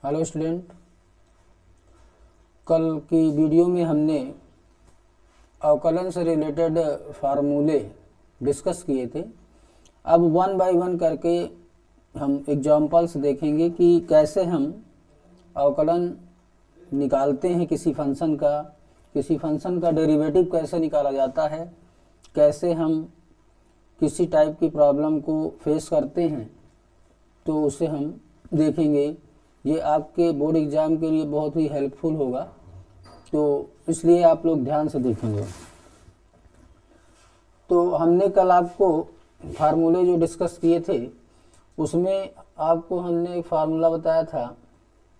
Hello student, कल की video में हमने अवकलन से रिलेटेड फार्मूले डिस्कस किए थे। अब वन बाय वन करके हम एग्जांपल्स देखेंगे कि कैसे हम अवकलन निकालते हैं किसी फंक्शन का डेरिवेटिव कैसे निकाला जाता है, कैसे हम किसी टाइप की प्रॉब्लम को फेस करते हैं, तो उसे हम देखेंगे। ये आपके बोर्ड एग्ज़ाम के लिए बहुत ही हेल्पफुल होगा, तो इसलिए आप लोग ध्यान से देखेंगे। तो हमने कल आपको फार्मूले जो डिस्कस किए थे उसमें आपको हमने एक फार्मूला बताया था,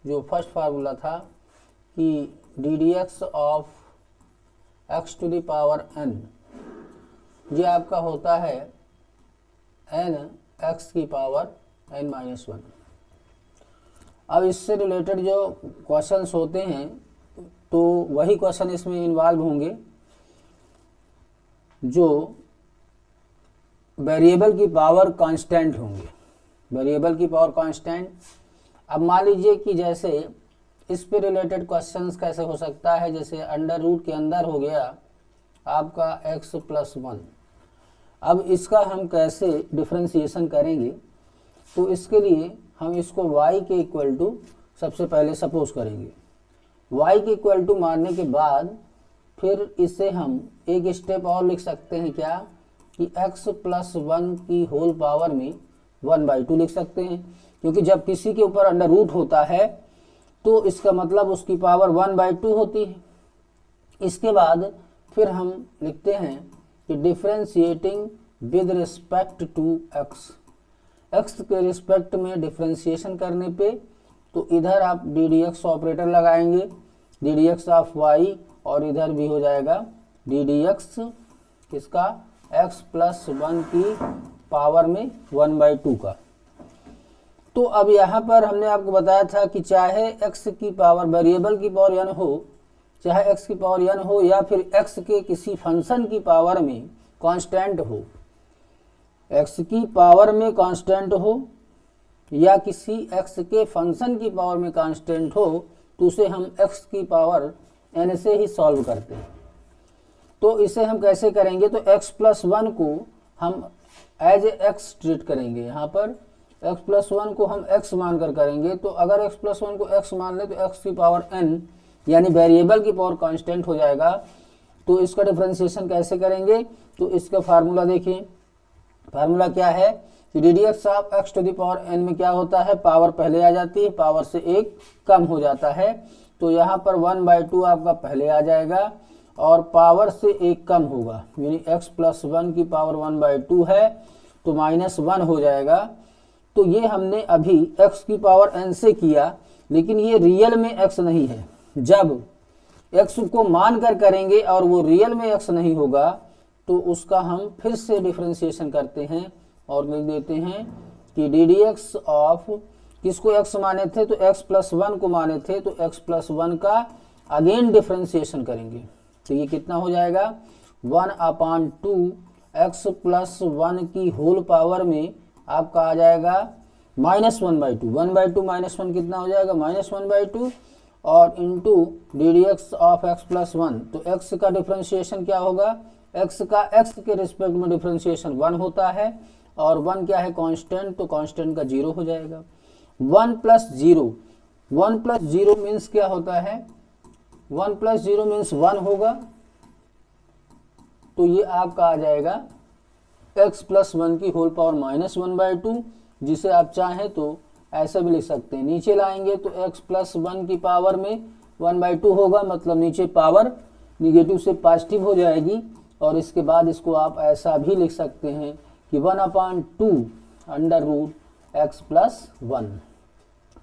जो फर्स्ट फार्मूला था कि D D x of x to the power n, ये आपका होता है n एक्स की पावर n-1। अब इससे रिलेटेड जो क्वेश्चंस होते हैं तो वही क्वेश्चन इसमें इन्वॉल्व होंगे जो वेरिएबल की पावर कांस्टेंट होंगे। वेरिएबल की पावर कांस्टेंट, अब मान लीजिए कि जैसे इस पे रिलेटेड क्वेश्चंस कैसे हो सकता है, जैसे अंडर रूट के अंदर हो गया आपका x+1। अब इसका हम कैसे डिफ्रेंशिएशन करेंगे, तो इसके लिए हम इसको y के इक्वल टू सबसे पहले सपोज करेंगे। y के इक्वल टू मानने के बाद फिर इसे हम एक स्टेप और लिख सकते हैं, क्या कि x+1 की होल पावर में 1/2 लिख सकते हैं, क्योंकि जब किसी के ऊपर अंडर रूट होता है तो इसका मतलब उसकी पावर 1/2 होती है। इसके बाद फिर हम लिखते हैं कि differentiating with respect to x के रिस्पेक्ट में डिफ्रेंशिएशन करने पे, तो इधर आप डी डी एक्स ऑपरेटर लगाएंगे, D D x of y, और इधर भी हो जाएगा डी डी एक्स किसका, x+1 की पावर में 1/2 का। तो अब यहाँ पर हमने आपको बताया था कि चाहे x की पावर वेरिएबल की पावर n हो, चाहे x की पावर n हो, या फिर x के किसी फंक्शन की पावर में कांस्टेंट हो, x की पावर में कांस्टेंट हो या किसी x के फंक्शन की पावर में कांस्टेंट हो, तो उसे हम x की पावर n से ही सॉल्व करते हैं। तो इसे हम कैसे करेंगे, तो x+1 को हम एज x ट्रीट करेंगे। यहाँ पर x+1 को हम x मानकर करेंगे। तो अगर x+1 को x मान ले तो x की पावर n यानी वेरिएबल की पावर कांस्टेंट हो जाएगा। तो इसका डिफरेंशिएशन कैसे करेंगे, तो इसका फार्मूला देखिए। फार्मूला क्या है कि D D x of x to the power n में क्या होता है, पावर पहले आ जाती है, पावर से एक कम हो जाता है। तो यहाँ पर 1/2 आपका पहले आ जाएगा और पावर से एक कम होगा, यानी x+1 की पावर 1/2 है तो -1 हो जाएगा। तो ये हमने अभी x की पावर n से किया, लेकिन ये रियल में x नहीं है। जब x को मान कर करेंगे और वो रियल में x नहीं होगा, तो उसका हम फिर से डिफरेंशिएशन करते हैं और लिख देते हैं कि डी डी एक्स ऑफ किसको x माने थे, तो x+1 को माने थे, तो x+1 का अगेन डिफरेंशिएशन करेंगे। तो ये कितना हो जाएगा, 1/2 x+1 की होल पावर में आपका आ जाएगा -1/2। 1/2 -1 कितना हो जाएगा, -1/2, और into D D x of x+1। तो x का डिफरेंशिएशन क्या होगा, x का x के रिस्पेक्ट में डिफरेंशिएशन 1 होता है, और 1 क्या है, कांस्टेंट, तो कांस्टेंट का 0 हो जाएगा। 1+0 मीन्स क्या होता है, 1+0 मीन्स 1 होगा। तो ये आपका आ जाएगा x+1 की होल पावर -1/2, जिसे आप चाहें तो ऐसे भी लिख सकते हैं। नीचे लाएंगे तो x+1 की पावर में 1/2 होगा, मतलब नीचे पावर निगेटिव से पॉजिटिव हो जाएगी। और इसके बाद इसको आप ऐसा भी लिख सकते हैं कि 1/2 अंडर रूट x+1।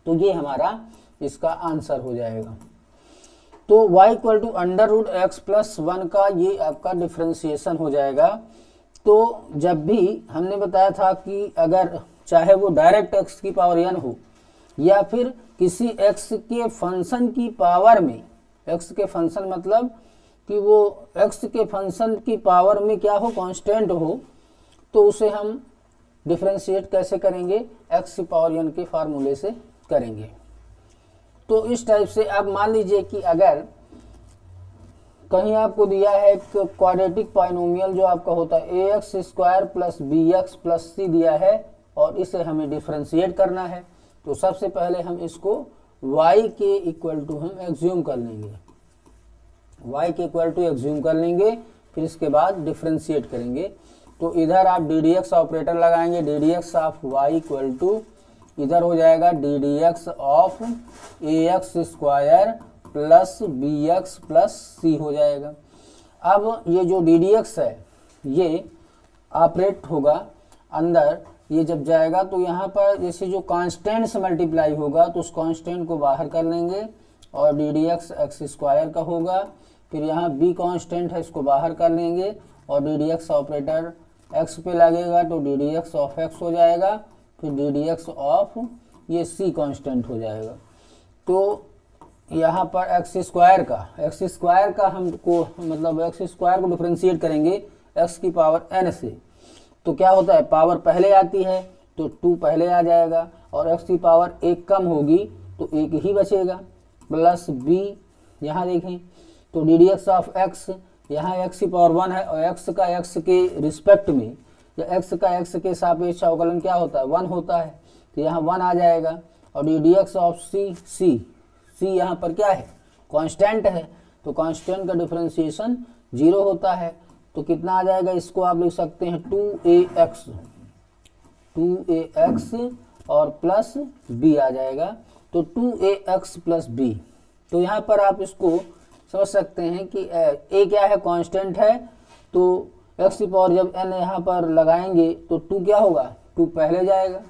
तो ये हमारा इसका आंसर हो जाएगा। तो y equal to under root x+1 का ये आपका डिफ्रेंशिएशन हो जाएगा। तो जब भी हमने बताया था कि अगर चाहे वो डायरेक्ट x की पावर n हो या फिर किसी x के फंक्शन की पावर में, x के फंक्शन मतलब कि वो x के फंक्शन की पावर में क्या हो, कांस्टेंट हो, तो उसे हम डिफरेंशिएट कैसे करेंगे, x की पावर n के फार्मूले से करेंगे। तो इस टाइप से अब मान लीजिए कि अगर कहीं आपको दिया है एक क्वाड्रेटिक पॉलिनोमियल जो आपका होता है a x square plus b x plus c दिया है और इसे हमें डिफ्रेंशिएट करना है, तो सबसे पहले हम इसको y के इक्वल टू हम एग्ज्यूम कर लेंगे, y के इक्वल टू एग्ज्यूम कर लेंगे, फिर इसके बाद डिफ्रेंशिएट करेंगे। तो इधर आप डी डी एक्स ऑपरेटर लगाएंगे, D D x of y equal to इधर हो जाएगा D D x of a x square plus b x plus c हो जाएगा। अब ये जो डी डी एक्स है ये ऑपरेट होगा अंदर, ये जब जाएगा तो यहाँ पर जैसे जो कांस्टेंट से मल्टीप्लाई होगा तो उस कांस्टेंट को बाहर कर लेंगे और D D X x square का होगा, फिर यहाँ बी कांस्टेंट है इसको बाहर कर लेंगे और D D x operator x पे लगेगा तो D D x of x हो जाएगा, फिर डी डी एक्स ऑफ ये सी कांस्टेंट हो जाएगा। तो यहाँ पर एक्स स्क्वायर का हमको मतलब एक्स स्क्वायर को डिफ्रेंशिएट करेंगे एक्स की पावर एन से, तो क्या होता है पावर पहले आती है तो 2 पहले आ जाएगा और एक्स की पावर 1 कम होगी तो 1 ही बचेगा प्लस बी, यहाँ देखें तो D D x of x, यहाँ एक्स की पावर 1 है और एक्स का एक्स के रिस्पेक्ट में या एक्स का एक्स के सापेक्ष अवकलन क्या होता है 1 होता है, तो यहाँ 1 आ जाएगा और डी डी एक्स ऑफ सी यहाँ पर क्या है कांस्टेंट है, तो कांस्टेंट का डिफरेंशिएशन 0 होता है, तो कितना आ जाएगा इसको आप लिख सकते हैं 2ax और प्लस b आ जाएगा, तो 2ax प्लस b। तो यहाँ पर आप इसको समझ सकते हैं कि a क्या है कांस्टेंट है, तो x की पावर जब n यहाँ पर लगाएंगे तो 2 क्या होगा 2 पहले जाएगा,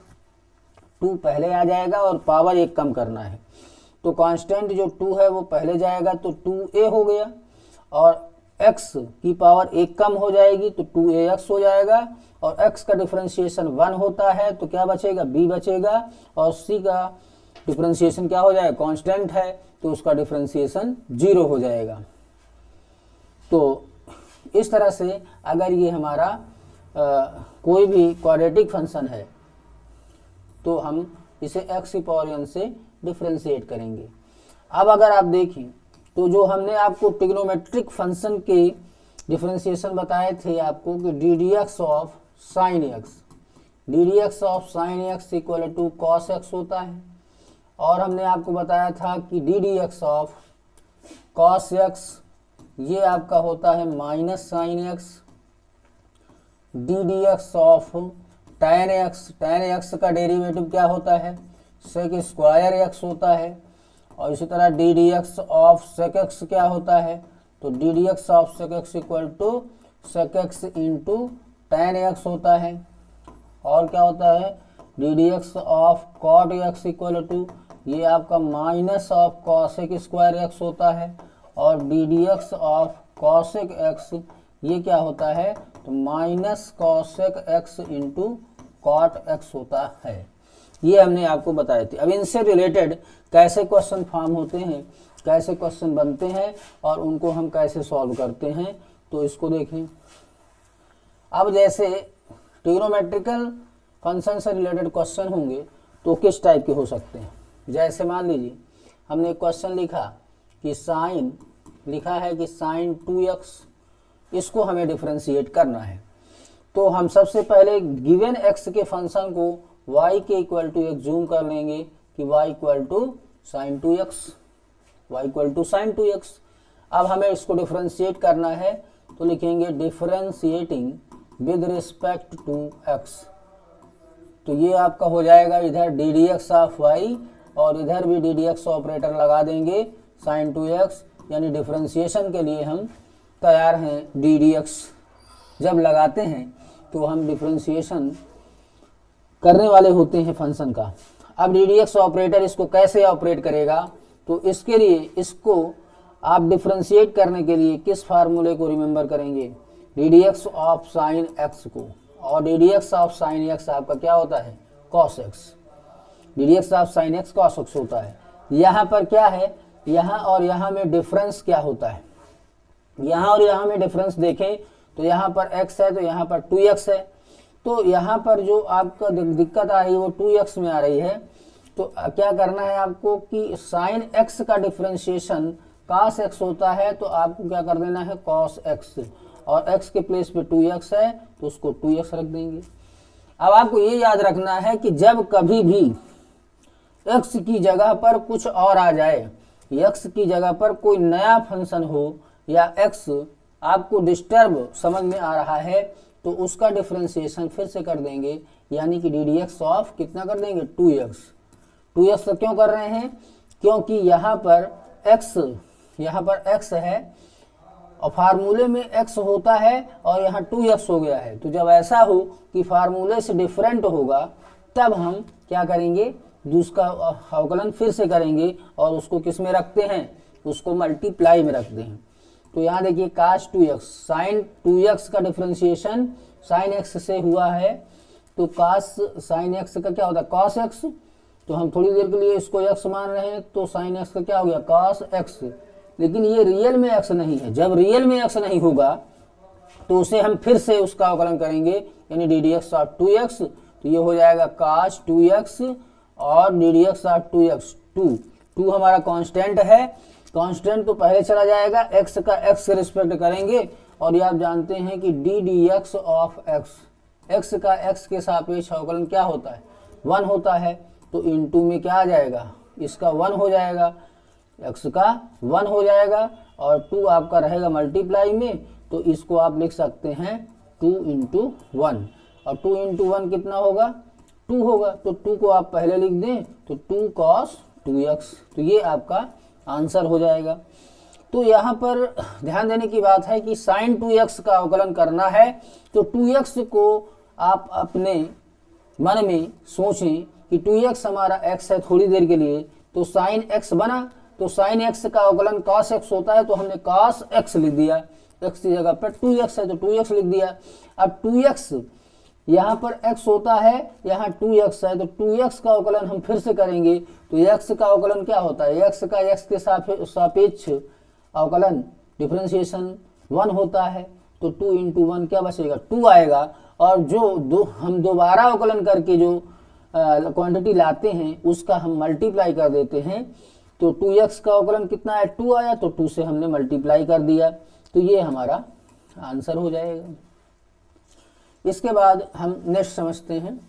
2 पहले आ जाएगा और पावर 1 कम करना है, तो कांस्टेंट जो 2 है वो पहले जाएगा तो 2a हो गया और x की पावर 1 कम हो जाएगी तो 2ax हो जाएगा और x का डिफरेंशिएशन 1 होता है तो क्या बचेगा b बचेगा और c का डिफरेंशिएशन क्या हो जाएगा कांस्टेंट है तो उसका डिफरेंशिएशन 0 हो जाएगा। तो इस तरह से अगर ये हमारा कोई भी क्वाड्रेटिक फंक्शन है तो हम इसे x की पावर n से डिफरेंशिएट करेंगे। अब अगर आप देखें तो जो हमने आपको ट्रिग्नोमेट्रिक फंक्शन के डिफरेंशिएशन बताए थे आपको कि D D x of sine X equal to cos X होता है, और हमने आपको बताया था कि D D x of cos X ये आपका होता है minus sine X, D D x of tan X का डेरिवेटिव क्या होता है सेक स्क्वायर एक्स होता है, और इसी तरह D D x of sec X क्या होता है तो D D x of sec X equal to sec X into tan X होता है, और क्या होता है D D x of cot X equal to ये आपका minus of cosec square X होता है, और D D x of cosec X ये क्या होता है तो minus cosec X into cot X होता है। ये हमने आपको बताए थे। अब इनसे रिलेटेड कैसे क्वेश्चन फॉर्म होते हैं, कैसे क्वेश्चन बनते हैं और उनको हम कैसे सॉल्व करते हैं, तो इसको देखें। अब जैसे ट्रिग्नोमेट्रिकल फंक्शन से रिलेटेड क्वेश्चन होंगे तो किस टाइप के हो सकते हैं, जैसे मान लीजिए हमने एक क्वेश्चन लिखा कि साइन 2x, इसको हमें डिफरेंशिएट करना है, तो हम सबसे पहले गिवन x के फंक्शन को y के इक्वल टू एग्ज्यूम कर लेंगे कि y equal to sign 2x। अब हमें इसको डिफरेंशिएट करना है तो लिखेंगे differentiating with respect to x, तो ये आपका हो जाएगा इधर D D x of y और इधर भी डी डी एक्स ऑपरेटर लगा देंगे साइन 2x, यानी डिफरेंशिएशन के लिए हम तैयार हैं। डी डी एक्स जब लगाते हैं तो हम डिफरेंशिएशन करने वाले होते हैं फंक्शन का। अब डी डी एक्स ऑपरेटर इसको कैसे ऑपरेट करेगा, तो इसके लिए इसको आप डिफरेंशिएट करने के लिए किस फार्मूले को रिमेंबर करेंगे, D D x of sine x को, और D D x of sine x आपका क्या होता है cos x, D D x of sine x cos X होता है। यहाँ पर क्या है, यहाँ और यहाँ में डिफरेंस क्या होता है, यहाँ और यहाँ में डिफरेंस देखें तो यहाँ पर x है तो यहाँ पर 2x है, तो यहाँ पर जो आपका दिक्कत आ रही है वो 2x में आ रही है, तो क्या करना है आपको कि साइन एक्स का डिफ्रेंशिएशन cos x होता है, तो आपको क्या कर देना है cos x, और x के प्लेस पे 2x है तो उसको 2x रख देंगे। अब आपको ये याद रखना है कि जब कभी भी x की जगह पर कुछ और आ जाए, x की जगह पर कोई नया फंक्शन हो या x आपको डिस्टर्ब समझ में आ रहा है, तो उसका डिफ्रेंशिएशन फिर से कर देंगे, यानी कि डी डी एक्स ऑफ कितना कर देंगे 2x। 2x तो क्यों कर रहे हैं, क्योंकि यहाँ पर x है और फार्मूले में x होता है और यहाँ 2x हो गया है। तो जब ऐसा हो कि फार्मूले से डिफरेंट होगा तब हम क्या करेंगे, दूसरा अवकलन फिर से करेंगे और उसको किस में रखते हैं, उसको मल्टीप्लाई में रखते हैं। तो यहाँ देखिए cos 2x, साइन 2x का डिफ्रेंशिएशन साइन x से हुआ है, तो cos साइन x का क्या होता है cos x, तो हम थोड़ी देर के लिए इसको x मान रहे हैं, तो साइन x का क्या हो गया cos x। लेकिन ये रियल में x नहीं है, जब रियल में x नहीं होगा तो उसे हम फिर से उसका अवकलन करेंगे, यानी D D x of 2x, तो ये हो जाएगा cos 2x और D D x of 2x 2 हमारा कांस्टेंट है, कांस्टेंट तो पहले चला जाएगा, x का x से रिस्पेक्ट करेंगे, और ये आप जानते हैं कि D D x of x का x के सापेक्ष अवकलन क्या होता है 1 होता है, तो इनटू में क्या आ जाएगा, इसका 1 हो जाएगा, x का 1 हो जाएगा और 2 आपका रहेगा मल्टीप्लाई में, तो इसको आप लिख सकते हैं 2 इंटू 1, और 2 इंटू 1 कितना होगा 2 होगा, तो 2 को आप पहले लिख दें तो 2 cos 2x, तो ये आपका आंसर हो जाएगा। तो यहाँ पर ध्यान देने की बात है कि साइन 2x का अवकलन करना है, तो 2x को आप अपने मन में सोचें कि 2x हमारा x है थोड़ी देर के लिए, तो साइन x बना, तो साइन x का अवकलन cos x होता है, तो हमने cos x लिख दिया, x की जगह पर 2x है तो 2x लिख दिया। अब 2x यहाँ पर x होता है, यहाँ 2x है, तो 2x का अवकलन हम फिर से करेंगे, तो x का अवकलन क्या होता है, x का x के सापेक्ष अवकलन डिफरेंशिएशन 1 होता है, तो 2 इंटू 1 क्या बचेगा 2 आएगा, और जो हम दोबारा अवकलन करके जो क्वांटिटी लाते हैं उसका हम मल्टीप्लाई कर देते हैं, तो 2x का अवकलन कितना है 2 आया, तो 2 से हमने मल्टीप्लाई कर दिया, तो ये हमारा आंसर हो जाएगा। इसके बाद हम नेक्स्ट समझते हैं।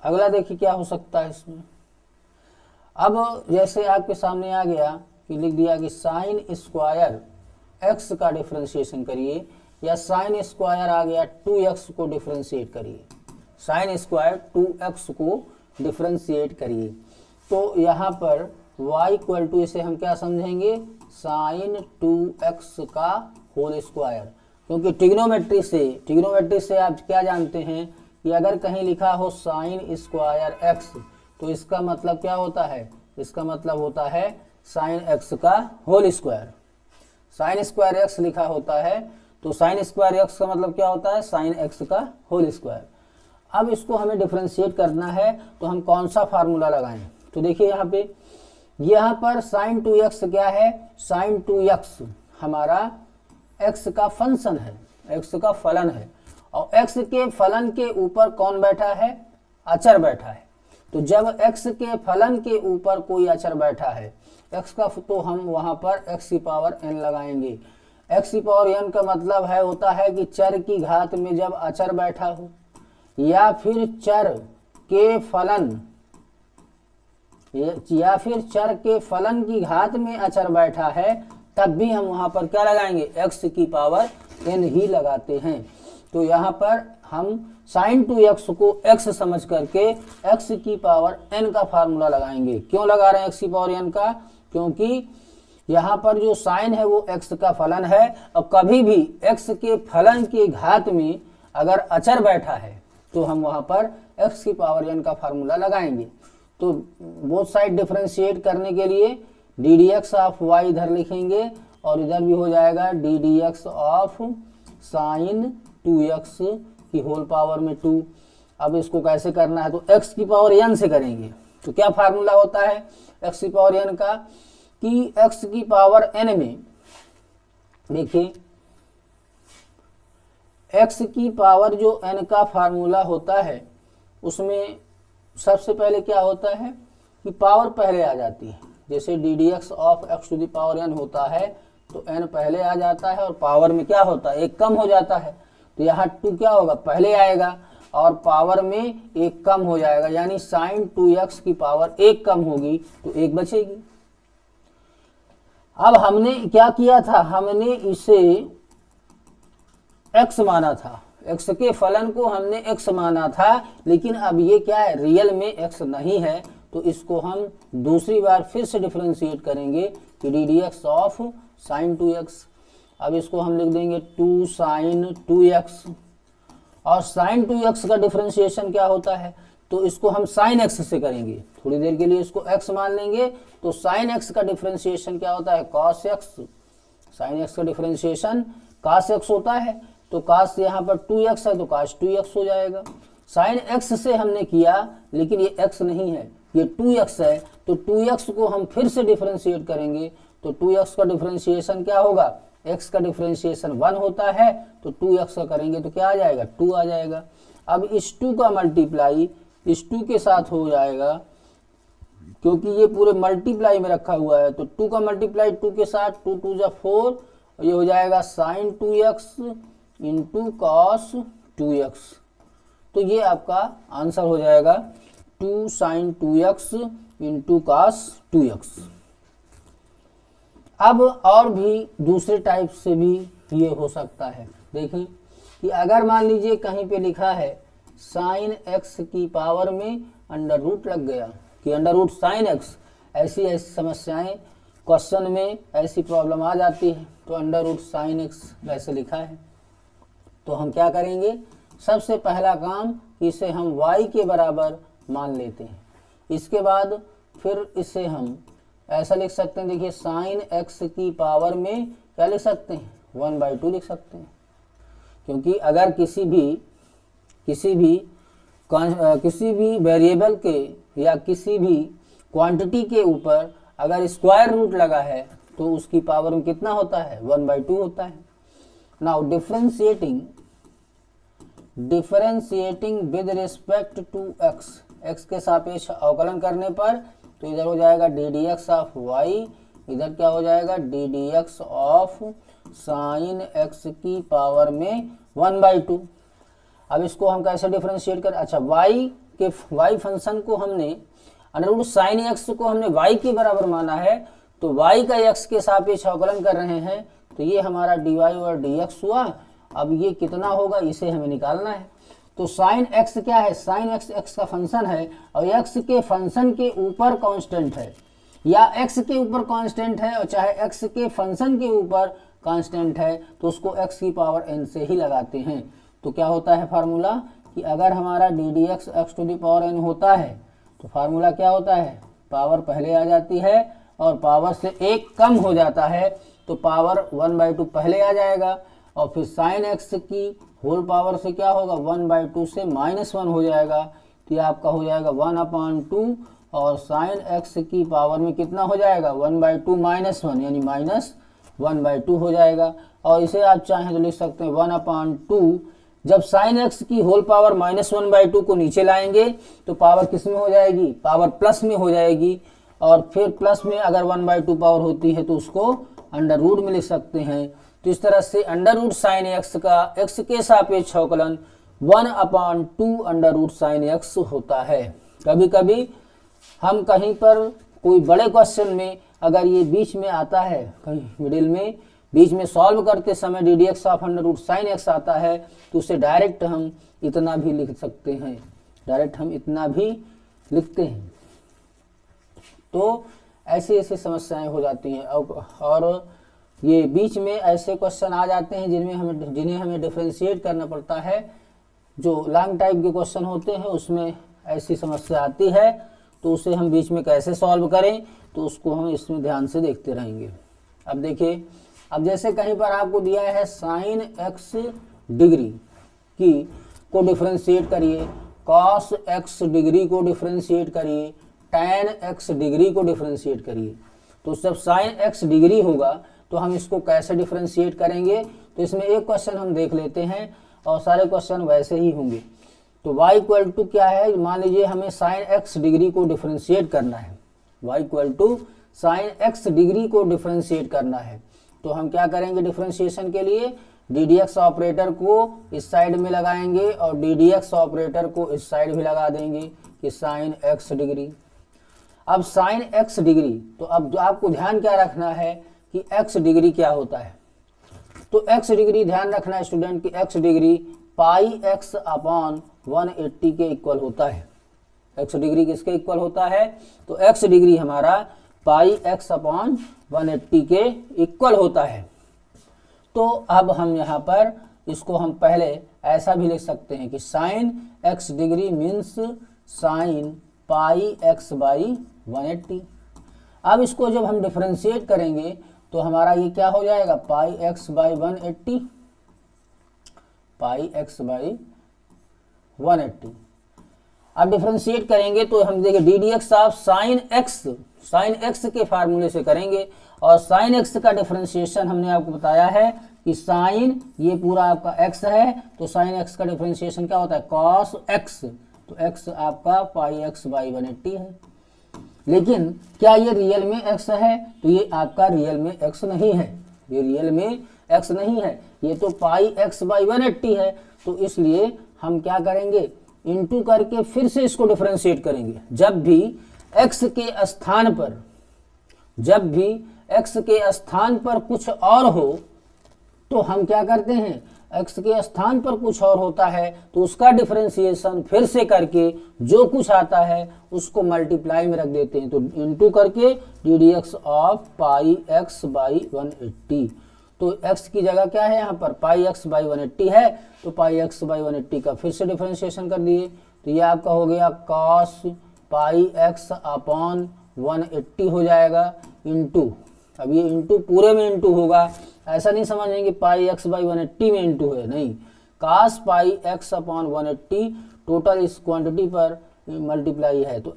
अगला देखिए क्या हो सकता है इसमें। अब जैसे आपके सामने आ गया कि लिख दिया कि साइन स्क्वायर x का डिफरेंशिएशन करिए, या साइन स्क्वायर आ गया 2x को डिफरेंशिएट करिए, साइन स्क्वायर 2x को डिफरेंशिएट करिए, तो यहाँ पर y इक्वल टू इसे हम क्या समझेंगे साइन 2x का होल स्क्वायर, क्योंकि ट्रिग्नोमेट्री से आप क्या जानते हैं कि अगर कहीं लिखा हो साइन स्क्वायर x, तो इसका मतलब क्या होता है, इसका मतलब होता है साइन x का whole square. Sine square x लिखा होता है तो साइन स्क्वायर x का मतलब क्या होता है साइन x का होल स्क्वायर। अब इसको हमें डिफरेंशिएट करना है, तो हम कौन सा फार्मूला लगाएं, तो देखिए यहाँ पर साइन 2x क्या है, साइन 2x हमारा x का फंक्शन है, x का फलन है, और x के फलन के ऊपर कौन बैठा है, अचर बैठा है। तो जब x के फलन के ऊपर कोई अचर बैठा है x का, तो हम वहां पर x की पावर n लगाएंगे। x की पावर n का मतलब है होता है कि चर की घात में जब अचर बैठा हो, या फिर चर के फलन की घात में अचर बैठा है, तब भी हम वहां पर क्या लगाएंगे x की पावर n ही लगाते हैं। तो यहाँ पर हम साइन 2x को x समझ करके x की पावर n का फार्मूला लगाएंगे। क्यों लगा रहे हैं x की पावर n का, क्योंकि यहाँ पर जो साइन है वो x का फलन है, और कभी भी x के फलन के घात में अगर अचर बैठा है तो हम वहाँ पर x की पावर n का फार्मूला लगाएंगे। तो बोथ साइड डिफरेंशिएट करने के लिए D D x of y इधर लिखेंगे, और इधर भी हो जाएगा D D x of sign 2x की होल पावर में 2। अब इसको कैसे करना है, तो x की पावर n से करेंगे। तो क्या फार्मूला होता है x की पावर n का, कि x की पावर n में देखिए x की पावर जो n का फार्मूला होता है उसमें सबसे पहले क्या होता है कि पावर पहले आ जाती है। जैसे D D x of x to the power n होता है तो n पहले आ जाता है और पावर में क्या होता है, एक कम हो जाता है। तो यहाँ 2 क्या होगा, पहले आएगा और पावर में एक कम हो जाएगा, यानी साइन 2x की पावर एक कम होगी तो एक बचेगी। अब हमने क्या किया था, हमने इसे x माना था, x के फलन को हमने x माना था, लेकिन अब ये क्या है, रियल में x नहीं है। तो इसको हम दूसरी बार फिर से डिफरेंशिएट करेंगे कि D D x of sign 2x। अब इसको हम लिख देंगे 2 साइन 2x, और साइन 2x का डिफरेंशिएशन क्या होता है, तो इसको हम साइन x से करेंगे। थोड़ी देर के लिए इसको x मान लेंगे तो साइन x का डिफरेंशिएशन क्या होता है, cos x। साइन x का डिफरेंशिएशन cos x होता है, तो cos यहाँ पर 2x है तो cos 2x हो जाएगा। साइन x से हमने किया लेकिन ये x नहीं है, ये 2x है, तो 2x को हम फिर से डिफरेंशिएट करेंगे तो 2x का डिफरेंशिएशन क्या होगा, x का डिफरेंशिएशन 1 होता है, तो 2x का करेंगे तो क्या आ जाएगा, 2 आ जाएगा। अब इस 2 का मल्टीप्लाई इस 2 के साथ हो जाएगा, क्योंकि ये पूरे मल्टीप्लाई में रखा हुआ है, तो 2 का मल्टीप्लाई 2 के साथ, 2 2 जा 4, ये हो जाएगा sign 2x into cos 2x। तो ये आपका आंसर हो जाएगा 2 sign 2x into cos 2x। अब और भी दूसरे टाइप से भी ये हो सकता है। देखिए कि अगर मान लीजिए कहीं पे लिखा है साइन x की पावर में अंडर रूट लग गया कि अंडर रूट साइन x, ऐसी ऐसी समस्याएं क्वेश्चन में ऐसी प्रॉब्लम आ जाती है। तो अंडर रूट साइन x वैसे लिखा है, तो हम क्या करेंगे, सबसे पहला काम इसे हम y के बराबर मान लेते हैं। इसके बाद फिर इसे हम ऐसा लिख सकते हैं, देखिए साइन x की पावर में क्या लिख सकते हैं, 1/2 लिख सकते हैं। क्योंकि अगर किसी भी वेरिएबल के या किसी भी क्वांटिटी के ऊपर अगर स्क्वायर रूट लगा है तो उसकी पावर में कितना होता है, 1/2 होता है। Now differentiating with respect to x के सापेक्ष अवकलन करने पर, तो इधर हो जाएगा D D x of Y, इधर क्या हो जाएगा D D x of sine x की पावर में 1/2। अब इसको हम कैसे डिफरेंशिएट करें, अच्छा y फंक्शन को हमने अंडर रूट साइन x को हमने y के बराबर माना है, तो y का x के सापेक्ष अवकलन कर रहे हैं, तो ये हमारा dy और dx हुआ। अब ये कितना होगा इसे हमें निकालना है। तो साइन x क्या है, साइन x का फंक्शन है और x के फंक्शन के ऊपर कांस्टेंट है, या x के ऊपर कांस्टेंट है और चाहे x के फंक्शन के ऊपर कांस्टेंट है, तो उसको x की पावर n से ही लगाते हैं। तो क्या होता है फार्मूला कि अगर हमारा D D X X to the power n होता है तो फार्मूला क्या होता है, पावर पहले आ जाती है और पावर से एक कम हो जाता है, तो पावर 1/2 पहले आ जाएगा और फिर साइन x की होल पावर से क्या होगा, 1/2 से -1 हो जाएगा, तो ये आपका हो जाएगा 1/2 और साइन x की पावर में कितना हो जाएगा, 1/2 -1 यानी -1/2 हो जाएगा। और इसे आप चाहें तो लिख सकते हैं 1/2, जब साइन x की होल पावर -1/2 को नीचे लाएंगे तो पावर किस में हो जाएगी, पावर प्लस में हो जाएगी, और फिर प्लस में अगर 1/2 पावर होती है तो उसको अंडर रूट में लिख सकते हैं। तो इस तरह से अंडर रूट साइन x का x के सापेक्ष अवकलन 1/2 अंडर रूट साइन x होता है। कभी कभी हम कहीं पर कोई बड़े क्वेश्चन में अगर ये बीच में आता है, कहीं मिडिल में बीच में सॉल्व करते समय D D x of under root sine x आता है, तो उसे डायरेक्ट हम इतना भी लिख सकते हैं, डायरेक्ट हम इतना भी लिखते हैं। तो ऐसी ऐसी समस्याएं हो जाती हैं। और ये बीच में ऐसे क्वेश्चन आ जाते हैं जिन्हें हमें डिफरेंशिएट करना पड़ता है। जो लॉन्ग टाइप के क्वेश्चन होते हैं उसमें ऐसी समस्या आती है, तो उसे हम बीच में कैसे सॉल्व करें, तो उसको हम इसमें ध्यान से देखते रहेंगे। अब देखिए, अब जैसे कहीं पर आपको दिया है साइन x डिग्री को डिफरेंशिएट करिए, कॉस x डिग्री को डिफरेंशिएट करिए, tan x डिग्री को डिफरेंशिएट करिए। तो जब साइन x डिग्री होगा तो हम इसको कैसे डिफरेंशिएट करेंगे, तो इसमें एक क्वेश्चन हम देख लेते हैं। और सारे क्वेश्चन वैसे ही होंगे। तो y इक्वल टू क्या है, मान लीजिए हमें साइन x डिग्री को डिफरेंशिएट करना है, y equal to sine x degree को डिफरेंशिएट करना है। तो हम क्या करेंगे डिफरेंशिएशन के लिए, डी डी एक्स ऑपरेटर को इस साइड में लगाएंगे और डी डी एक्स ऑपरेटर को इस साइड भी लगा देंगे कि साइन x डिग्री। अब साइन x डिग्री, तो अब आपको ध्यान क्या रखना है कि x डिग्री क्या होता है। तो x डिग्री ध्यान रखना है स्टूडेंट कि x degree pi x upon 180 के इक्वल होता है। x डिग्री किसके इक्वल होता है, तो x डिग्री हमारा पाई x अपॉन 180 के इक्वल होता है। तो अब हम यहाँ पर इसको हम पहले ऐसा भी लिख सकते हैं कि sine x degree means sine pi x by 180। अब इसको जब हम डिफरेंशिएट करेंगे तो हमारा ये क्या हो जाएगा, पाई x by 180, pi x by 180। अब डिफरेंशिएट करेंगे तो हम देखें D D x of sine x के फार्मूले से करेंगे। और साइन एक्स का डिफरेंशिएशन हमने आपको बताया है कि साइन ये पूरा आपका x है, तो साइन x का डिफरेंशिएशन क्या होता है, कॉस x। तो x आपका पाई x बाई 180 है। लेकिन क्या ये रियल में x है, तो ये आपका रियल में x नहीं है, ये रियल में x नहीं है, ये तो पाई x बाई 180 है। तो इसलिए हम क्या करेंगे, इनटू करके फिर से इसको डिफरेंशिएट करेंगे। जब भी x के स्थान पर, जब भी x के स्थान पर कुछ और हो तो हम क्या करते हैं, x के स्थान पर कुछ और होता है तो उसका डिफरेंशिएशन फिर से करके जो कुछ आता है उसको मल्टीप्लाई में रख देते हैं। तो इनटू करके D D x of pi x by 180। तो x की जगह क्या है यहाँ पर, पाई x बाई 180 है, तो पाई x बाई 180 का फिर से डिफरेंशिएशन कर दिए। तो ये आपका हो गया कॉस पाई x अपॉन 180 हो जाएगा इनटू, अब ये इनटू पूरे में इनटू होगा, ऐसा नहीं समझेंगे पाई x बाई 180 में इनटू है, नहीं, कास पाई x अपॉन 180 टोटल इस क्वांटिटी पर मल्टीप्लाई है। तो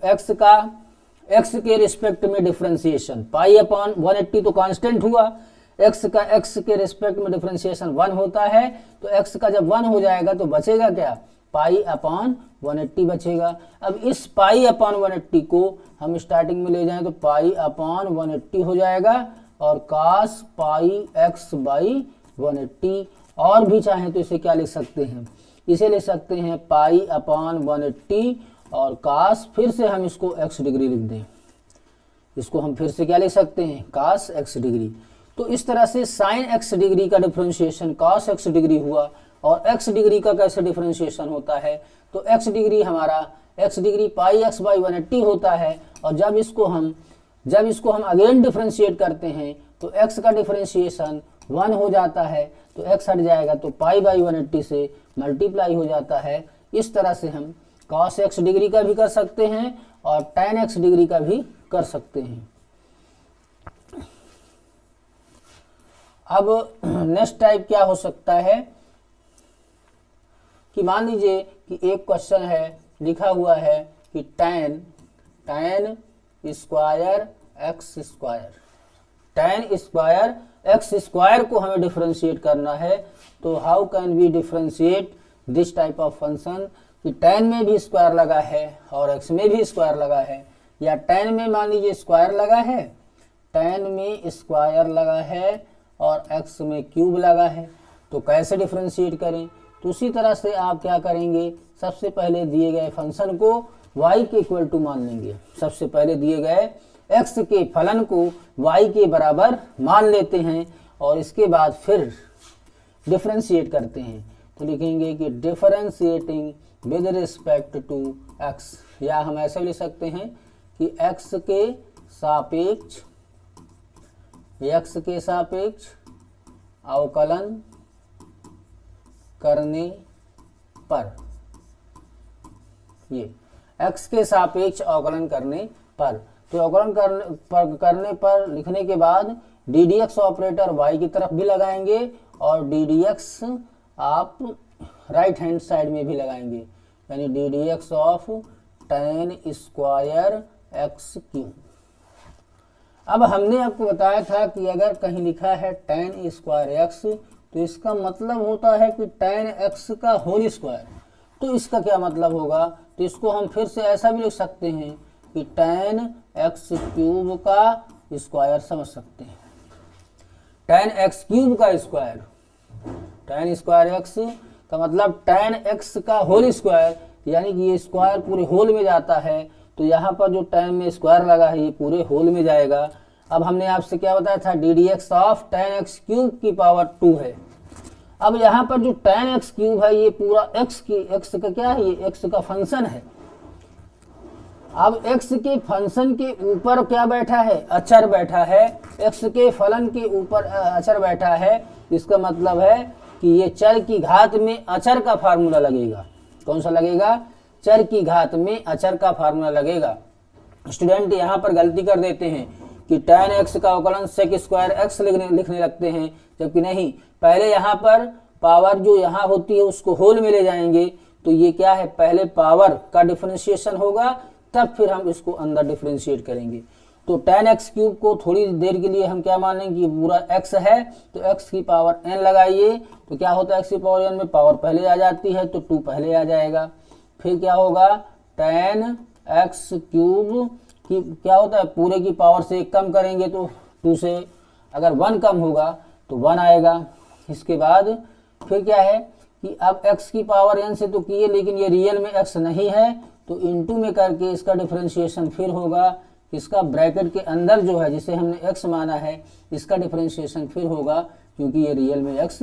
x के रिस्पेक्ट में डिफरेंशिएशन पाई अपॉन 180 तो कांस्टेंट हुआ, x का x के रिस्पेक्ट में डिफरेंशिएशन 1 होता है। तो x का जब 1 हो जाएगा तो बचेगा क्या, पाई अपॉन 180 बचेगा। अब इस पाई अपॉन 180 को हम स्टार्टिंग में ले जाएं तो पाई अपॉन 180 हो जाएगा और कास पाई x बाई 180। और भी चाहें तो इसे क्या लिख सकते हैं, इसे ले सकते हैं पाई अपॉन 180 और कास, फिर से हम इसको x डिग्री लिख दें, इसको हम फिर से क्या लिख सकते हैं, कास x डिग्री। तो इस तरह से साइन x डिग्री का डिफरेंशिएशन कास x डिग्री हुआ। और x डिग्री का कैसे डिफरेंशिएशन होता है, तो x डिग्री हमारा x degree pi x by 180 होता है। और जब इसको हम अगेन डिफरेंशिएट करते हैं तो x का डिफरेंशिएशन 1 हो जाता है, तो x हट जाएगा तो पाई बाई 180 से मल्टीप्लाई हो जाता है। इस तरह से हम cos x डिग्री का भी कर सकते हैं और tan x डिग्री का भी कर सकते हैं। अब नेक्स्ट टाइप क्या हो सकता है कि मान लीजिए कि एक क्वेश्चन है, लिखा हुआ है कि tan square x square, tan square x square को हमें डिफरेंशिएट करना है। तो how can we differentiate this type of function, कि tan में भी स्क्वायर लगा है और x में भी स्क्वायर लगा है, या tan में मान लीजिए स्क्वायर लगा है, tan में स्क्वायर लगा है और x में क्यूब लगा है। तो कैसे डिफरेंशिएट करें, तो उसी तरह से आप क्या करेंगे, सबसे पहले दिए गए फंक्शन को y के इक्वल टू मान लेंगे। सबसे पहले दिए गए x के फलन को y के बराबर मान लेते हैं और इसके बाद फिर डिफरेंशिएट करते हैं। तो लिखेंगे कि differentiating with respect to x, या हम ऐसे लिख सकते हैं कि x के सापेक्ष अवकलन करने पर, ये x के सापेक्ष अवकलन करने पर। तो अवकलन करने पर लिखने के बाद D D x operator y की तरफ भी लगाएंगे और डी डी एक्स आप राइट हैंड साइड में भी लगाएंगे, यानी D D x of tan square x cube. अब हमने आपको बताया था कि अगर कहीं लिखा है tan स्क्वायर x तो इसका मतलब होता है कि tan x का होल स्क्वायर। तो इसका क्या मतलब होगा, तो इसको हम फिर से ऐसा भी लिख सकते हैं कि tan x क्यूब का स्क्वायर समझ सकते हैं। tan x क्यूब का स्क्वायर, tan स्क्वायर x का मतलब tan x का होल स्क्वायर, यानी कि ये स्क्वायर पूरे होल में जाता है। तो यहाँ पर जो tan में स्क्वायर लगा है ये पूरे होल में जाएगा। अब हमने आपसे क्या बताया था, D D x of tan x cube की पावर 2 है। अब यहाँ पर जो tan x क्यूब है ये पूरा x का क्या है, ये x का फंक्शन है। अब x के फंक्शन के ऊपर क्या बैठा है, अचर बैठा है, x के फलन के ऊपर अचर बैठा है। इसका मतलब है कि ये चर की घात में अचर का फार्मूला लगेगा। कौन सा लगेगा, चर की घात में अचर का फार्मूला लगेगा। स्टूडेंट यहाँ पर गलती कर देते हैं कि tan x का अवकलन sec स्क्वायर x लिखने लगते हैं, जबकि नहीं, पहले यहाँ पर पावर जो यहाँ होती है उसको होल में ले जाएंगे। तो ये क्या है, पहले पावर का डिफरेंशिएशन होगा, तब फिर हम इसको अंदर डिफरेंशिएट करेंगे। तो tan x क्यूब को थोड़ी देर के लिए हम क्या मानेंगे कि पूरा x है, तो x की पावर n लगाइए, तो क्या होता है x की पावर n में पावर पहले आ जाती है तो 2 पहले आ जाएगा। फिर क्या होगा, tan x क्यूब की क्या होता है, पूरे की पावर से 1 कम करेंगे तो 2 से, अगर 1 कम होगा तो 1 आएगा। इसके बाद फिर क्या है कि अब x की पावर n से तो किए, लेकिन ये रियल में x नहीं है, तो इनटू में करके इसका डिफरेंशिएशन फिर होगा। इसका ब्रैकेट के अंदर जो है जिसे हमने x माना है, इसका डिफरेंशिएशन फिर होगा, क्योंकि ये रियल में x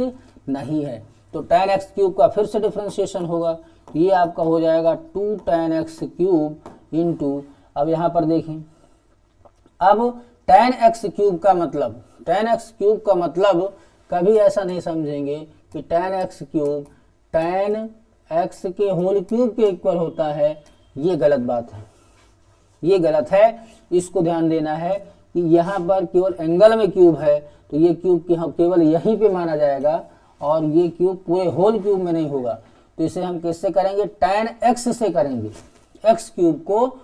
नहीं है। तो tan x क्यूब का फिर से डिफरेंशिएशन होगा, तो ये आपका हो जाएगा 2 tan x क्यूब इंटू, अब यहाँ पर देखें, अब tan x क्यूब का मतलब, tan x क्यूब का मतलब कभी ऐसा नहीं समझेंगे कि tan x cube tan x के होल क्यूब के इक्वल होता है। ये गलत बात है, ये गलत है। इसको ध्यान देना है कि यहाँ पर केवल एंगल में क्यूब है, तो ये क्यूब की हम केवल यहीं पे माना जाएगा, और ये क्यूब पूरे होल क्यूब में नहीं होगा। तो इसे हम किससे करेंगे, tan x से करेंगे। x क्यूब को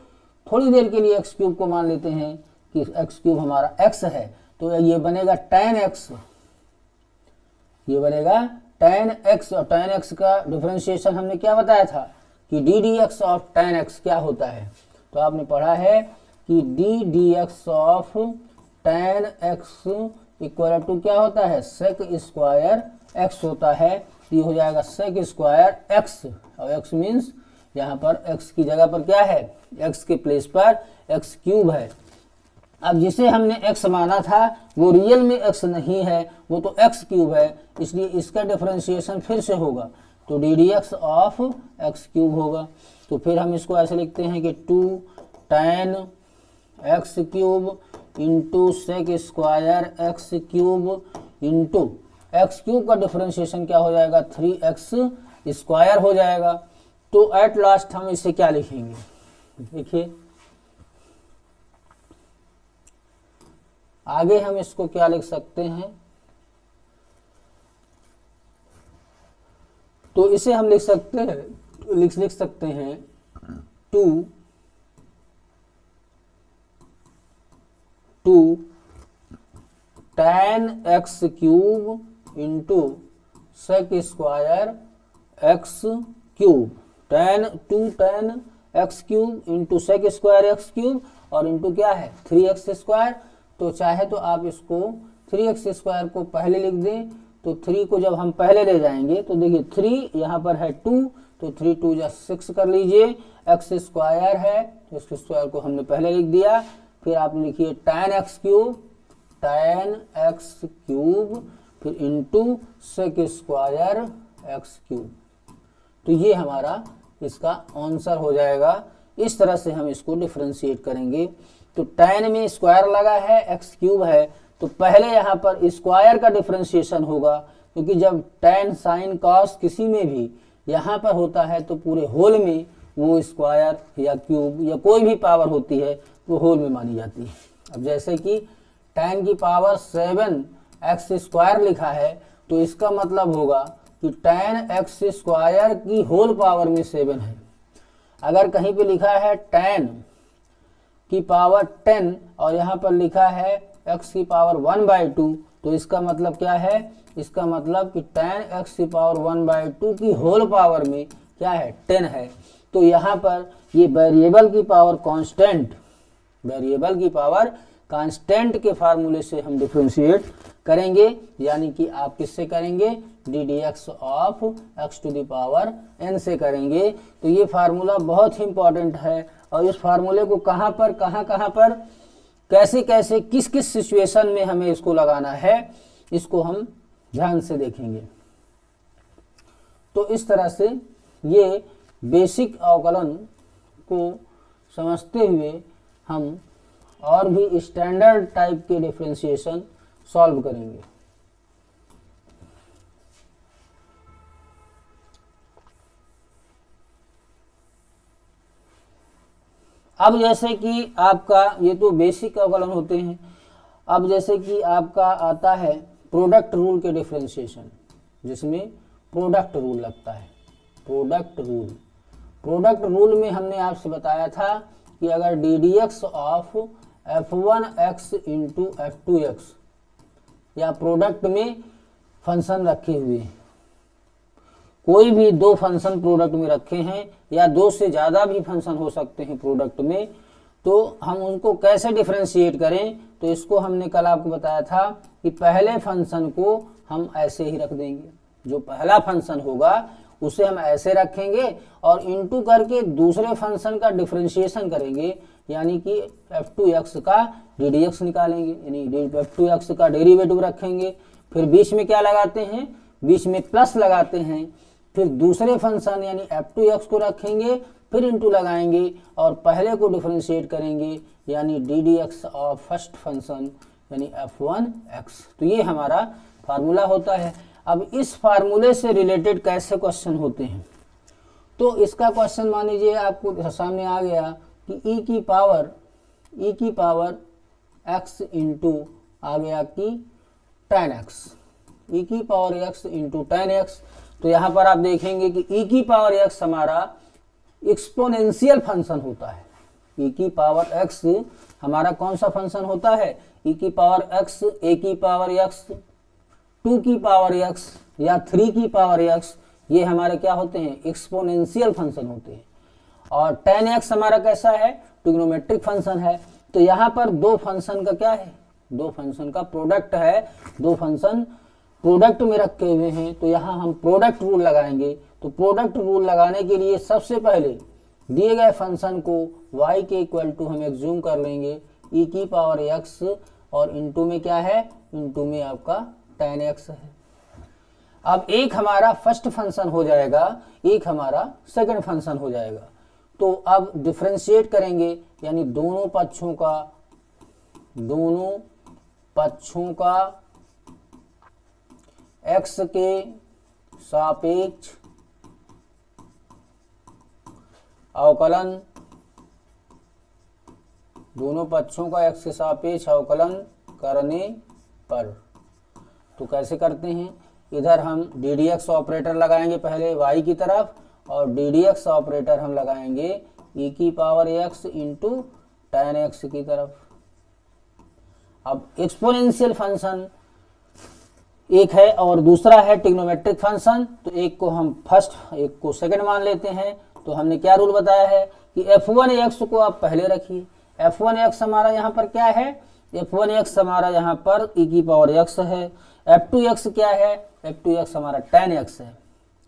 थोड़ी देर के लिए x क्यूब को मान लेते हैं कि x क्यूब हमारा x है, तो ये बनेगा tan x, ये बनेगा tan x, और tan x का डिफरेंशिएशन हमने क्या बताया था कि D D x of tan x क्या होता है। तो आपने पढ़ा है कि D D x of tan x equal to क्या होता है, sec स्क्वायर x होता है। ये हो जाएगा sec स्क्वायर x, और x मीन्स यहाँ पर x की जगह पर क्या है, x के प्लेस पर x क्यूब है। अब जिसे हमने x माना था वो रियल में x नहीं है, वो तो x क्यूब है, इसलिए इसका डिफरेंशिएशन फिर से होगा, तो D D x of x cube होगा। तो फिर हम इसको ऐसे लिखते हैं कि 2 tan x cube into sec square x cube into x cube का डिफरेंशिएशन क्या हो जाएगा, 3x स्क्वायर हो जाएगा। तो एट लास्ट हम इसे क्या लिखेंगे, देखिए आगे हम इसको क्या लिख सकते हैं, तो इसे हम लिख सकते हैं, लिख सकते हैं 2 tan x cube into sec square x cube, 2 tan x cube into sec square x cube, और इंटू क्या है 3x स्क्वायर। तो चाहे तो आप इसको 3x स्क्वायर को पहले लिख दें, तो 3 को जब हम पहले ले जाएंगे तो देखिए 3 यहाँ पर है 2, तो 3 2 जा 6 कर लीजिए, x स्क्वायर है तो x स्क्वायर को हमने पहले लिख दिया। फिर आप लिखिए tan x क्यूब फिर into sec square x cube. तो ये हमारा इसका आंसर हो जाएगा। इस तरह से हम इसको डिफरेंशिएट करेंगे। तो tan में स्क्वायर लगा है, x क्यूब है, तो पहले यहाँ पर स्क्वायर का डिफरेंशिएशन होगा, क्योंकि जब tan sin cos किसी में भी यहाँ पर होता है तो पूरे होल में वो स्क्वायर या क्यूब या कोई भी पावर होती है वो होल में मानी जाती है। अब जैसे कि tan की पावर 7x स्क्वायर लिखा है, तो इसका मतलब होगा कि tan x स्क्वायर की होल पावर में 7 है। अगर कहीं पे लिखा है tan की पावर 10 और यहाँ पर लिखा है x की पावर 1/2, तो इसका मतलब क्या है, इसका मतलब कि tan x की पावर 1/2 की होल पावर में क्या है 10 है। तो यहाँ पर ये वेरिएबल की पावर कांस्टेंट, वेरिएबल की पावर कांस्टेंट के फार्मूले से हम डिफ्रेंशिएट करेंगे, यानी कि आप किससे करेंगे, D D x of x to the power n से करेंगे। तो ये फार्मूला बहुत ही इंपॉर्टेंट है और इस फार्मूले को कहाँ पर कैसे कैसे किस किस सिचुएशन में हमें इसको लगाना है, इसको हम ध्यान से देखेंगे। तो इस तरह से ये बेसिक अवकलन को समझते हुए हम और भी स्टैंडर्ड टाइप के डिफरेंशिएशन सॉल्व करेंगे। अब जैसे कि आपका ये तो बेसिक अवकलन होते हैं, अब जैसे कि आपका आता है प्रोडक्ट रूल के डिफरेंशिएशन, जिसमें प्रोडक्ट रूल लगता है। प्रोडक्ट रूल में हमने आपसे बताया था कि अगर D D x of f1x into f2x या प्रोडक्ट में फंक्शन रखे हुए हैं, कोई भी दो फंक्शन प्रोडक्ट में रखे हैं या दो से ज़्यादा भी फंक्शन हो सकते हैं प्रोडक्ट में, तो हम उनको कैसे डिफरेंशिएट करें। तो इसको हमने कल आपको बताया था कि पहले फंक्शन को हम ऐसे ही रख देंगे, जो पहला फंक्शन होगा उसे हम ऐसे रखेंगे और इनटू करके दूसरे फंक्शन का डिफरेंशिएशन करेंगे, यानी कि f2x का ddx निकालेंगे, यानी f2x का डेरिवेटिव रखेंगे। फिर बीच में क्या लगाते हैं, बीच में प्लस लगाते हैं, फिर दूसरे फंक्शन यानी f2x को रखेंगे, फिर इनटू लगाएंगे और पहले को डिफरेंशिएट करेंगे, यानी ddx ऑफ फर्स्ट फंक्शन यानी f1x। तो ये हमारा फार्मूला होता है। अब इस फार्मूले से रिलेटेड कैसे क्वेश्चन होते हैं, तो इसका क्वेश्चन मान लीजिए आपको सामने आ गया कि e की पावर x इंटू आ गया कि tan x, e की power x into tan x। तो यहाँ पर आप देखेंगे कि e की पावर x हमारा एक्सपोनेंशियल फंक्शन होता है। e की पावर x हमारा कौन सा फंक्शन होता है, e की पावर x, a की पावर x, 2 की पावर x या 3 की पावर x, ये हमारे क्या होते हैं, एक्सपोनेंशियल फंक्शन होते हैं। और tan x हमारा कैसा है, ट्रिग्नोमेट्रिक फंक्शन है। तो यहाँ पर दो फंक्शन का क्या है, दो फंक्शन का प्रोडक्ट है, दो फंक्शन प्रोडक्ट में रखे हुए हैं। तो यहाँ हम प्रोडक्ट रूल लगाएंगे। तो प्रोडक्ट रूल लगाने के लिए सबसे पहले दिए गए फंक्शन को y के इक्वल टू हम एग्ज्यूम कर लेंगे e की पावर x और इनटू में क्या है, इनटू में आपका tan x है। अब एक हमारा फर्स्ट फंक्शन हो जाएगा, एक हमारा सेकंड फंक्शन हो जाएगा। तो अब डिफरेंशिएट करेंगे, यानी दोनों पक्षों का x के सापेक्ष अवकलन, दोनों पक्षों का x के सापेक्ष अवकलन करने पर। तो कैसे करते हैं, इधर हम ddx ऑपरेटर लगाएंगे पहले y की तरफ और ddx ऑपरेटर हम लगाएंगे e की power x into tan x की तरफ। अब एक्सपोनेंशियल फंक्शन एक है और दूसरा है ट्रिग्नोमेट्रिक फंक्शन। तो एक को हम फर्स्ट, एक को सेकंड मान लेते हैं। तो हमने क्या रूल बताया है कि f1x को आप पहले रखिए। f1x हमारा यहाँ पर क्या है, f1x हमारा यहाँ पर e की पावर x है। f2x क्या है, f2x हमारा tan x है।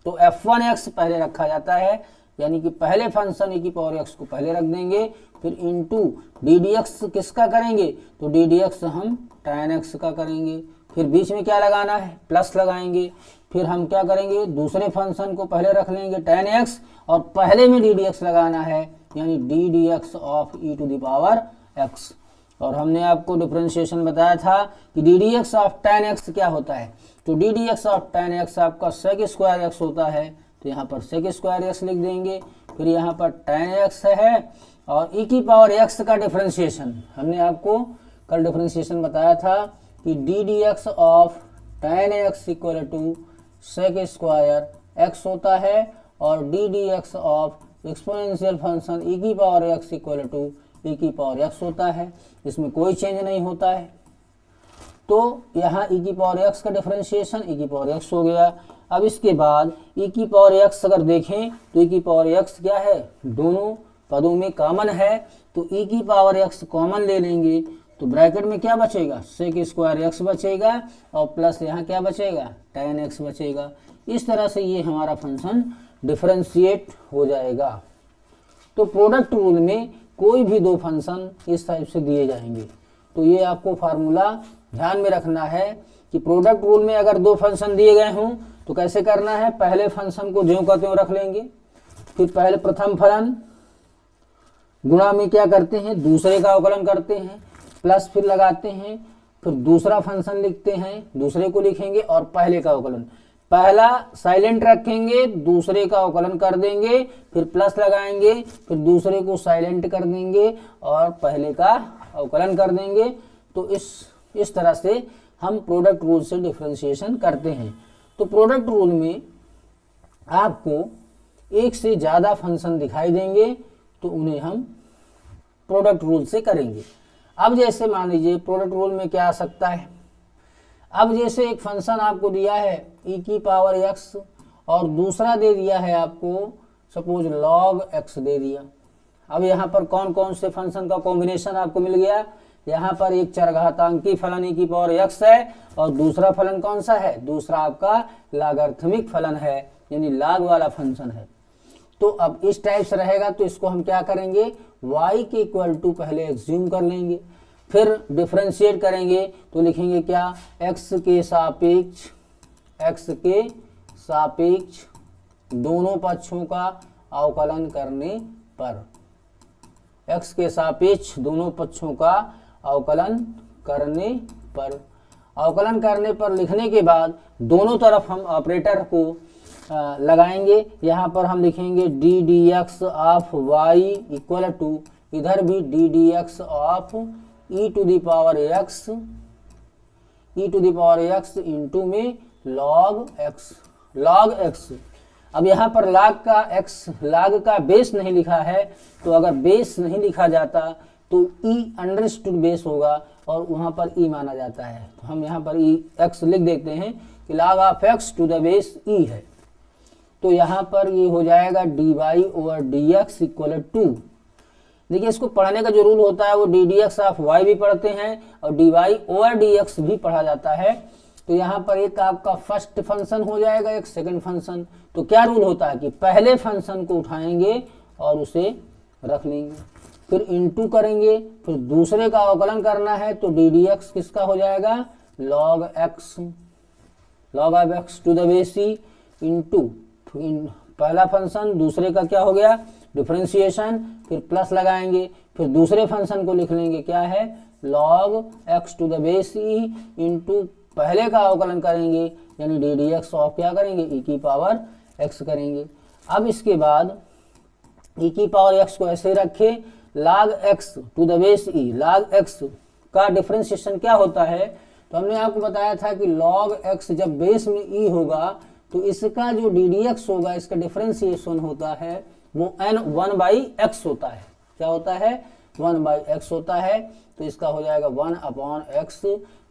तो f1x पहले रखा जाता है, यानी कि पहले फंक्शन e की पावर x को पहले रख देंगे, फिर इनटू ddx किसका करेंगे, तो ddx हम tan x का करेंगे। फिर बीच में क्या लगाना है, प्लस लगाएंगे। फिर हम क्या करेंगे, दूसरे फंक्शन को पहले रख लेंगे tan x और पहले में ddx लगाना है, यानी ddx of e to the power x। और हमने आपको डिफरेंशिएशन बताया था कि ddx ऑफ tan x क्या होता है, तो ddx ऑफ tan x आपका sec स्क्वायर x होता है। तो यहाँ पर sec स्क्वायर x लिख देंगे। फिर यहाँ पर tan x है और e की पावर x का डिफरेंशिएशन हमने आपको कल डिफरेंशिएशन बताया था कि ddx of tan x equal to sec square x होता है और ddx of exponential function e की power x equal to e की पावर x होता है। इसमें कोई चेंज नहीं होता है। तो यहाँ e की पावर x का डिफरेंशिएशन e की पावर x हो गया। अब इसके बाद e की पावर x अगर देखें तो e की पावर x क्या है, दोनों पदों में कॉमन है, तो e की पावर x कॉमन ले लेंगे तो ब्रैकेट में क्या बचेगा, सेक स्क्वायर x बचेगा और प्लस यहाँ क्या बचेगा, tan x बचेगा। इस तरह से ये हमारा फंक्शन डिफरेंशिएट हो जाएगा। तो प्रोडक्ट रूल में कोई भी दो फंक्शन इस टाइप से दिए जाएंगे। तो ये आपको फार्मूला ध्यान में रखना है कि प्रोडक्ट रूल में अगर दो फंक्शन दिए गए हों तो कैसे करना है, पहले फंक्शन को ज्यों का त्यों रख लेंगे, फिर पहले प्रथम फलन गुणा में क्या करते हैं, दूसरे का अवकलन करते हैं, प्लस फिर लगाते हैं, फिर दूसरा फंक्शन लिखते हैं, दूसरे को लिखेंगे और पहले का अवकलन, पहला साइलेंट रखेंगे, दूसरे का अवकलन कर देंगे, फिर प्लस लगाएंगे, फिर दूसरे को साइलेंट कर देंगे और पहले का अवकलन कर देंगे। तो इस तरह से हम प्रोडक्ट रूल से डिफरेंशिएशन करते हैं। तो प्रोडक्ट रूल में आपको एक से ज़्यादा फंक्शन दिखाई देंगे तो उन्हें हम प्रोडक्ट रूल से करेंगे। अब जैसे मान लीजिए प्रोडक्ट रूल में क्या आ सकता है, अब जैसे एक फंक्शन आपको दिया है e की पावर x और दूसरा दे दिया है आपको सपोज log x दे दिया। अब यहाँ पर कौन कौन से फंक्शन का कॉम्बिनेशन आपको मिल गया, यहाँ पर एक चरघातांकी फलन e की पावर x है और दूसरा फलन कौन सा है, दूसरा आपका लॉगरिथमिक फलन है, यानी log वाला फंक्शन है। तो अब इस टाइप से रहेगा तो इसको हम क्या करेंगे, y के इक्वल टू पहले एज्यूम कर लेंगे, फिर डिफरेंशिएट करेंगे तो लिखेंगे क्या, x के सापेक्ष दोनों पक्षों का अवकलन करने पर, x के सापेक्ष दोनों पक्षों का अवकलन करने पर लिखने के बाद दोनों तरफ हम ऑपरेटर को लगाएंगे। यहाँ पर हम लिखेंगे D D x of y equal to, इधर भी D D x of e to the power x into में लॉग एक्स। अब यहाँ पर लॉग का बेस नहीं लिखा है, तो अगर बेस नहीं लिखा जाता तो ई अंडरस्टूड बेस होगा और वहाँ पर ई माना जाता है, तो हम यहाँ पर ई एक्स लिख देते हैं कि log of x to the base e है। तो यहाँ पर ये हो जाएगा d y over d x equal to, देखिए इसको पढ़ने का जो रूल होता है वो d D x of y भी पढ़ते हैं और d y over d x भी पढ़ा जाता है। तो यहाँ पर एक आपका फर्स्ट फंक्शन हो जाएगा, एक सेकंड फंक्शन। तो क्या रूल होता है कि पहले फंक्शन को उठाएंगे और उसे रख लेंगे, फिर इनटू करेंगे, फिर दूसरे का अवकलन करना है तो डी डी एक्स किसका हो जाएगा, log of x to the base e into पहला फंक्शन, दूसरे का क्या हो गया डिफरेंशिएशन, फिर प्लस लगाएंगे, फिर दूसरे फंक्शन को लिख लेंगे क्या है, log x to the base e into पहले का अवकलन करेंगे यानी डी डी एक्स ऑफ क्या करेंगे, e की पावर x करेंगे। अब इसके बाद e की पावर x को ऐसे रखे, log x to the base e, log x का डिफरेंशिएशन क्या होता है, तो हमने आपको बताया था कि log x जब बेस में e होगा तो इसका जो डी डी एक्स होगा, इसका डिफरेंशिएशन होता है वो वन बाई एक्स होता है। क्या होता है, 1 बाई एक्स होता है। तो इसका हो जाएगा 1 अपॉन एक्स,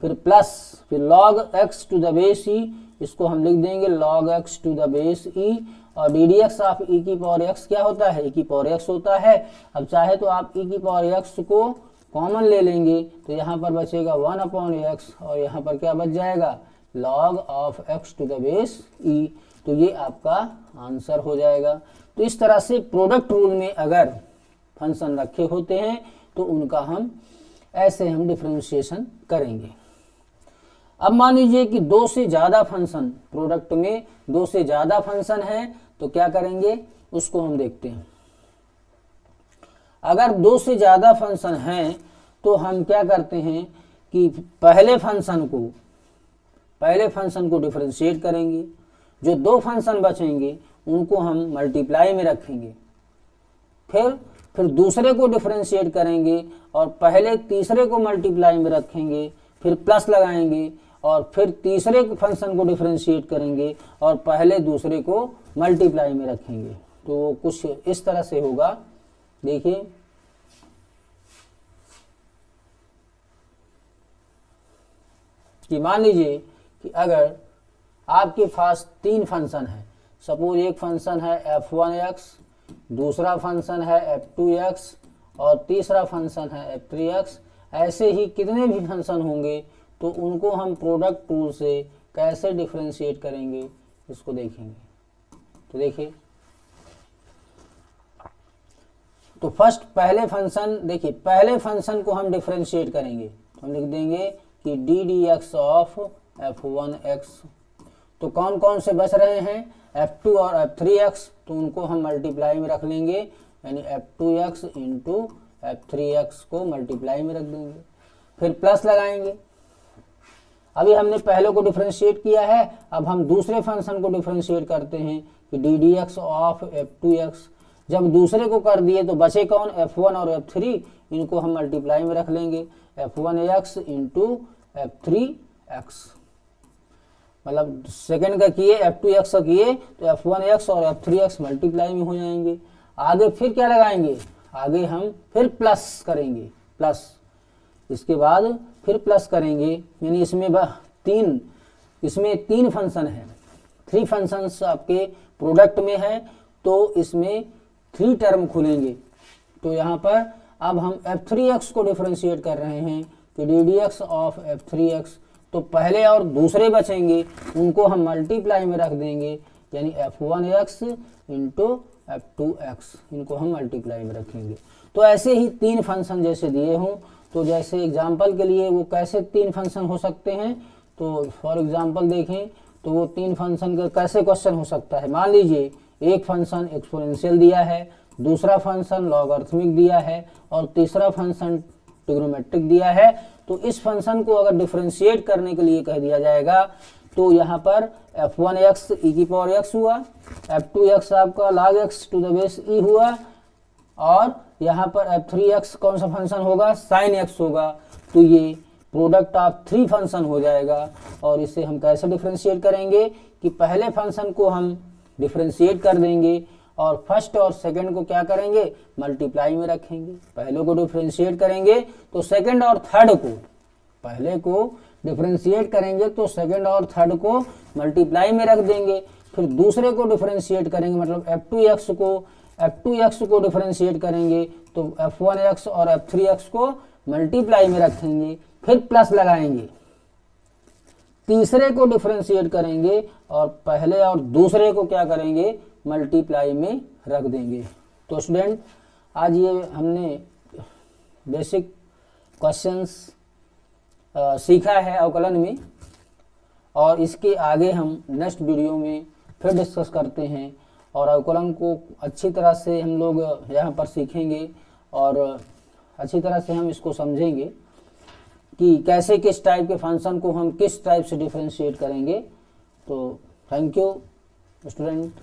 फिर प्लस, फिर log x to the base e, इसको हम लिख देंगे log x to the base e, और D D x of e की पावर एक्स क्या होता है, e की पावर एक्स होता है। अब चाहे तो आप e की पावर एक्स को कॉमन ले लेंगे तो यहाँ पर बचेगा 1 अपॉन एक्स और यहाँ पर क्या बच जाएगा, log of x to the base e। तो ये आपका आंसर हो जाएगा। तो इस तरह से प्रोडक्ट रूल में अगर फंक्शन रखे होते हैं तो उनका हम ऐसे डिफरेंशिएशन करेंगे। अब मान लीजिए कि दो से ज़्यादा फंक्शन, प्रोडक्ट में दो से ज़्यादा फंक्शन है तो क्या करेंगे उसको हम देखते हैं। अगर दो से ज़्यादा फंक्शन हैं तो हम क्या करते हैं कि पहले फंक्शन को डिफरेंशिएट करेंगे, जो दो फंक्शन बचेंगे उनको हम मल्टीप्लाई में रखेंगे, फिर दूसरे को डिफरेंशिएट करेंगे और पहले तीसरे को मल्टीप्लाई में रखेंगे, फिर प्लस लगाएंगे और फिर तीसरे फंक्शन को डिफरेंशिएट करेंगे और पहले दूसरे को मल्टीप्लाई में रखेंगे। तो कुछ इस तरह से होगा, देखिए कि मान लीजिए कि अगर आपके पास 3 फंक्शन है, सपोज एक फंक्शन है f1x, दूसरा फंक्शन है f2x और तीसरा फंक्शन है f3x, ऐसे ही कितने भी फंक्शन होंगे तो उनको हम प्रोडक्ट टूल से कैसे डिफरेंशिएट करेंगे इसको देखेंगे। तो देखिए, तो फर्स्ट पहले फंक्शन देखिए, पहले फंक्शन को हम डिफरेंशिएट करेंगे, हम लिख देंगे कि D D x of f1x। तो कौन कौन से बच रहे हैं, f2 और f3x, तो उनको हम मल्टीप्लाई में रख लेंगे, यानी f2x इंटू f3x को मल्टीप्लाई में रख देंगे, फिर प्लस लगाएंगे। अभी हमने पहले को डिफरेंशिएट किया है, अब हम दूसरे फंक्शन को डिफरेंशिएट करते हैं कि D D x of f2x। जब दूसरे को कर दिए तो बचे कौन, f1 और f3, इनको हम मल्टीप्लाई में रख लेंगे, f1x इंटू f3x। मतलब सेकंड का किए, f2x का किए तो f1x और f3x मल्टीप्लाई में हो जाएंगे। आगे फिर क्या लगाएंगे, आगे हम फिर प्लस करेंगे, प्लस, इसके बाद फिर प्लस करेंगे, यानी इसमें तीन फंक्शन है, 3 फंक्शंस आपके प्रोडक्ट में है, तो इसमें 3 टर्म खुलेंगे। तो यहाँ पर अब हम f3x को डिफरेंशिएट कर रहे हैं कि D D x of f3x, तो पहले और दूसरे बचेंगे, उनको हम मल्टीप्लाई में रख देंगे, यानी f1x इंटू f2x, इनको हम मल्टीप्लाई में रखेंगे। तो ऐसे ही 3 फंक्शन जैसे दिए हों, तो जैसे एग्जाम्पल के लिए वो कैसे 3 फंक्शन हो सकते हैं, तो फॉर एग्जाम्पल देखें तो वो 3 फंक्शन का कैसे क्वेश्चन हो सकता है। मान लीजिए एक फंक्शन एक्सपोनेंशियल दिया है, दूसरा फंक्शन लॉगरिथमिक दिया है और तीसरा फंक्शन ट्रिग्नोमेट्रिक दिया है। तो इस फंक्शन को अगर डिफरेंशिएट करने के लिए कह दिया जाएगा तो यहाँ पर f1x e की पावर x हुआ, f2x आपका log x to the base e हुआ, और यहाँ पर f3x कौन सा फंक्शन होगा, sin x होगा। तो ये प्रोडक्ट ऑफ 3 फंक्शन हो जाएगा। और इसे हम कैसे डिफरेंशिएट करेंगे कि पहले फंक्शन को हम डिफरेंशिएट कर देंगे और फर्स्ट और सेकंड को क्या करेंगे, मल्टीप्लाई में रखेंगे। पहले को डिफरेंशिएट करेंगे तो सेकंड और थर्ड को, पहले को डिफरेंशिएट करेंगे तो सेकंड और थर्ड को मल्टीप्लाई में रख देंगे, फिर दूसरे को डिफरेंशिएट करेंगे, मतलब f2x को डिफरेंशिएट करेंगे तो f1x और f3x को मल्टीप्लाई में रखेंगे, फिर प्लस लगाएंगे, तीसरे को डिफरेंशिएट करेंगे और पहले और दूसरे को क्या करेंगे, मल्टीप्लाई में रख देंगे। तो स्टूडेंट, आज ये हमने बेसिक क्वेश्चंस सीखा है अवकलन में, और इसके आगे हम नेक्स्ट वीडियो में फिर डिस्कस करते हैं और अवकलन को अच्छी तरह से हम लोग यहाँ पर सीखेंगे और अच्छी तरह से हम इसको समझेंगे कि कैसे किस टाइप के फंक्शन को हम किस टाइप से डिफरेंशिएट करेंगे। तो थैंक यू स्टूडेंट।